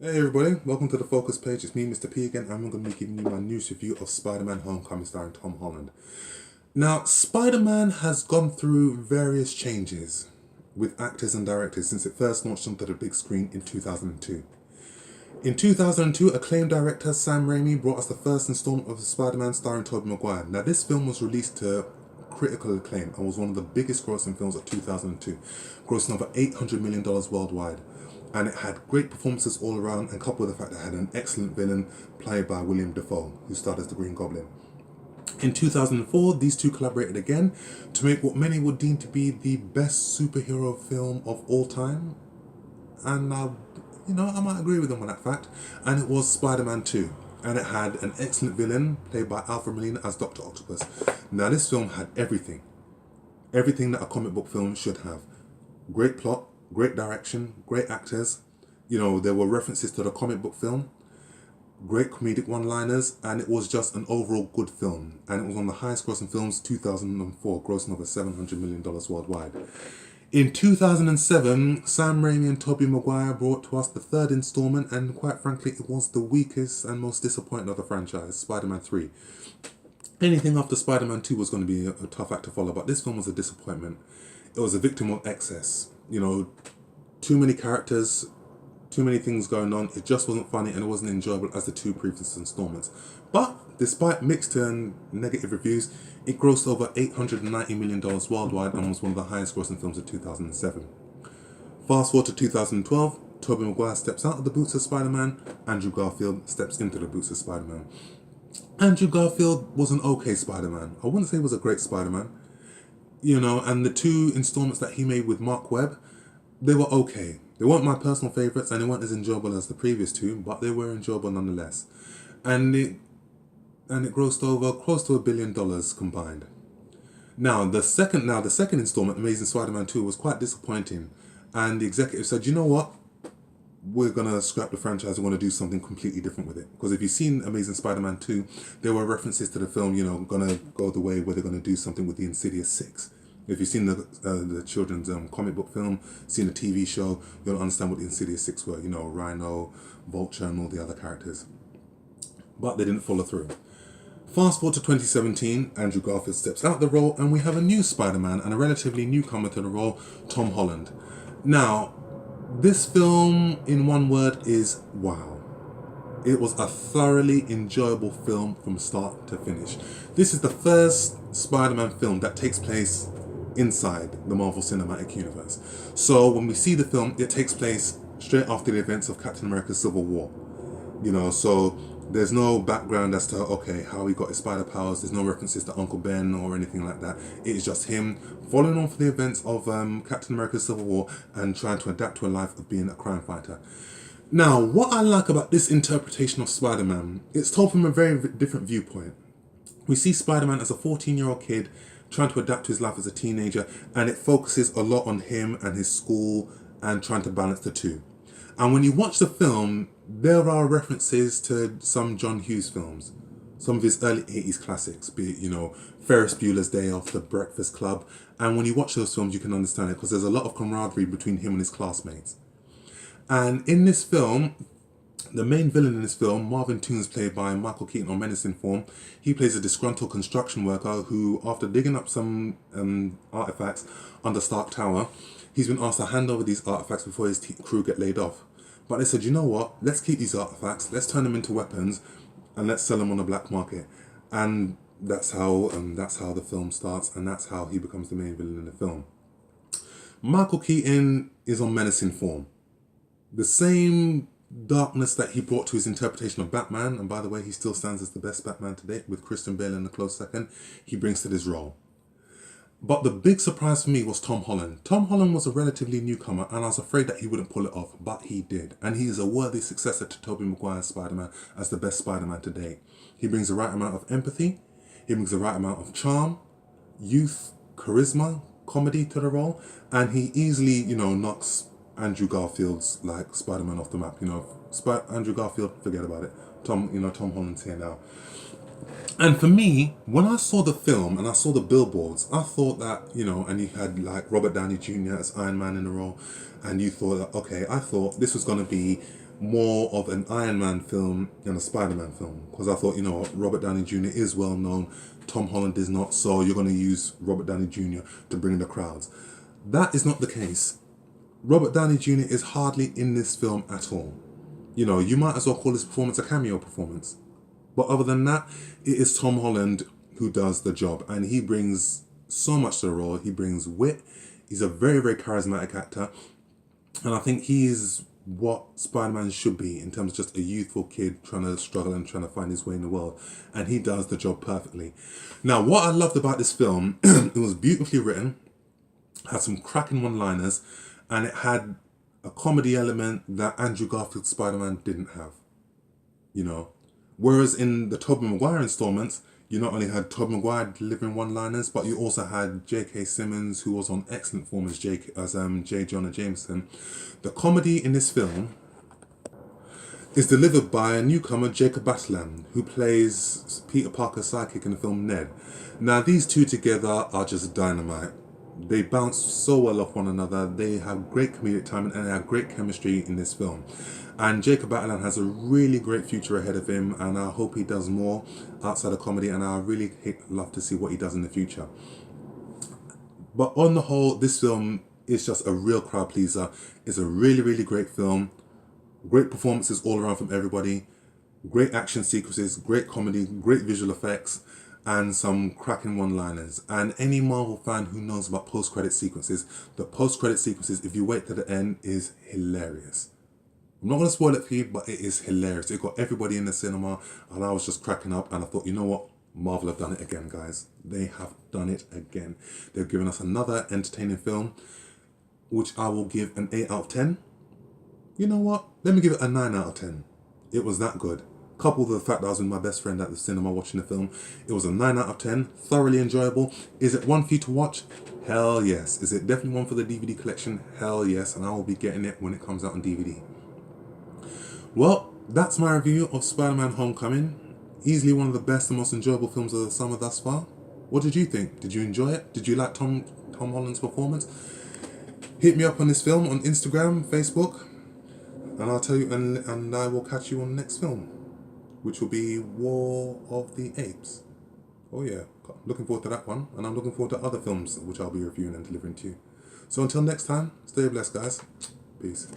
Hey everybody, welcome to the Focus page. It's me, Mr. P again, and I'm going to be giving you my news review of Spider-Man Homecoming starring Tom Holland. Now, Spider-Man has gone through various changes with actors and directors since it first launched onto the big screen in 2002. In 2002, acclaimed director Sam Raimi brought us the first installment of the Spider-Man starring Tobey Maguire. Now, this film was released to critical acclaim and was one of the biggest grossing films of 2002, grossing over $800 million worldwide. And it had great performances all around, and coupled with the fact that it had an excellent villain played by William Dafoe, who starred as the Green Goblin. In 2004, these two collaborated again to make what many would deem to be the best superhero film of all time. And I might agree with them on that fact. And it was Spider-Man 2. And it had an excellent villain played by Alfred Molina as Dr. Octopus. Now, this film had everything. Everything that a comic book film should have. Great plot, great direction, great actors. There were references to the comic book film, great comedic one-liners, and it was just an overall good film. And it was one of the highest grossing films 2004, grossing over $700 million worldwide. In 2007, Sam Raimi and Tobey Maguire brought to us the third installment, and quite frankly, it was the weakest and most disappointing of the franchise, Spider-Man 3. Anything after Spider-Man 2 was going to be a tough act to follow, but this film was a disappointment. It was a victim of excess. Too many characters, too many things going on. It just wasn't funny and it wasn't enjoyable as the two previous installments. But despite mixed and negative reviews, it grossed over $890 million worldwide and was one of the highest grossing films of 2007. Fast forward to 2012, Tobey Maguire steps out of the boots of Spider-Man, Andrew Garfield steps into the boots of Spider-Man. Andrew Garfield was an okay Spider-Man. I wouldn't say he was a great Spider-Man. And the two installments that he made with Mark Webb, they were okay. They weren't my personal favourites and they weren't as enjoyable as the previous two, but they were enjoyable nonetheless. And it grossed over close to $1 billion combined. Now the second installment, Amazing Spider-Man 2, was quite disappointing. And the executive said, you know what? We're going to scrap the franchise. We're going to do something completely different with it. Because if you've seen Amazing Spider-Man 2, there were references to the film, going to go the way where they're going to do something with the Insidious 6. If you've seen the children's comic book film, seen the TV show, you'll understand what the Insidious 6 were. Rhino, Vulture, and all the other characters. But they didn't follow through. Fast forward to 2017, Andrew Garfield steps out of the role, and we have a new Spider-Man and a relatively newcomer to the role, Tom Holland. Now, this film, in one word, is wow. It was a thoroughly enjoyable film from start to finish. This is the first Spider-Man film that takes place inside the Marvel Cinematic Universe. So when we see the film, it takes place straight after the events of Captain America's Civil War. So there's no background as to, okay, how he got his spider powers. There's no references to Uncle Ben or anything like that. It is just him following on from the events of Captain America's Civil War and trying to adapt to a life of being a crime fighter. Now, what I like about this interpretation of Spider-Man, it's told from a very different viewpoint. We see Spider-Man as a 14-year-old kid trying to adapt to his life as a teenager, and it focuses a lot on him and his school and trying to balance the two. And when you watch the film, there are references to some John Hughes films, some of his early 80s classics, be it, Ferris Bueller's Day Off, The Breakfast Club. And when you watch those films, you can understand it because there's a lot of camaraderie between him and his classmates. And in this film, the main villain in this film, Marvin Toons, played by Michael Keaton on Menacing Form, he plays a disgruntled construction worker who, after digging up some artifacts under Stark Tower, he's been asked to hand over these artifacts before his crew get laid off. But they said, you know what, let's keep these artifacts, let's turn them into weapons, and let's sell them on the black market. And that's how the film starts, and that's how he becomes the main villain in the film. Michael Keaton is on Menacing Form. The same darkness that he brought to his interpretation of Batman, and by the way, he still stands as the best Batman to date, with Christian Bale in a close second, he brings to this role. But the big surprise for me was Tom Holland. Tom Holland was a relatively newcomer, and I was afraid that he wouldn't pull it off, but he did. And he is a worthy successor to Tobey Maguire's Spider-Man as the best Spider-Man to date. He brings the right amount of empathy, he brings the right amount of charm, youth, charisma, comedy to the role, and he easily, knocks Andrew Garfield's Spider-Man off the map. Andrew Garfield, forget about it. Tom Holland's here now. And for me, when I saw the film and I saw the billboards, I thought that, and you had Robert Downey Jr. as Iron Man in the role, and you thought that, okay, I thought this was going to be more of an Iron Man film than a Spider-Man film, because I thought, you know what, Robert Downey Jr. is well known, Tom Holland is not, so you're going to use Robert Downey Jr. to bring the crowds. That is not the case. Robert Downey Jr. is hardly in this film at all. You know, you might as well call this performance a cameo performance. But other than that, it is Tom Holland who does the job, and he brings so much to the role. He brings wit. He's a very, very charismatic actor, and I think he is what Spider-Man should be in terms of just a youthful kid trying to struggle and trying to find his way in the world, and he does the job perfectly. Now, what I loved about this film, it was beautifully written, had some cracking one-liners, and it had a comedy element that Andrew Garfield's Spider-Man didn't have, you know. Whereas in the Tobey Maguire installments, you not only had Tobey Maguire delivering one-liners, but you also had J.K. Simmons, who was on excellent form as J. Jonah Jameson. The comedy in this film is delivered by a newcomer, Jacob Batalon, who plays Peter Parker's sidekick in the film Ned. Now, these two together are just dynamite. They bounce so well off one another. They have great comedic timing and they have great chemistry in this film. And Jacob Batalon has a really great future ahead of him, and I hope he does more outside of comedy, and I really love to see what he does in the future. But on the whole, this film is just a real crowd pleaser. It's a really, really great film. Great performances all around from everybody. Great action sequences, great comedy, great visual effects, and some cracking one-liners. And any Marvel fan who knows about post-credit sequences, the post-credit sequences, if you wait to the end, is hilarious. I'm not going to spoil it for you, but it is hilarious. It got everybody in the cinema, and I was just cracking up, and I thought, you know what? Marvel have done it again, guys. They have done it again. They've given us another entertaining film, which I will give an 8 out of 10. You know what? Let me give it a 9 out of 10. It was that good. Coupled with the fact that I was with my best friend at the cinema watching the film, it was a 9 out of 10. Thoroughly enjoyable. Is it one for you to watch? Hell yes. Is it definitely one for the DVD collection? Hell yes. And I will be getting it when it comes out on DVD. Well, that's my review of Spider-Man Homecoming. Easily one of the best and most enjoyable films of the summer thus far. What did you think? Did you enjoy it? Did you like Tom Holland's performance? Hit me up on this film on Instagram, Facebook, and I'll tell you, and I will catch you on the next film, which will be War of the Apes. Oh yeah, looking forward to that one, and I'm looking forward to other films which I'll be reviewing and delivering to you. So until next time, stay blessed, guys. Peace.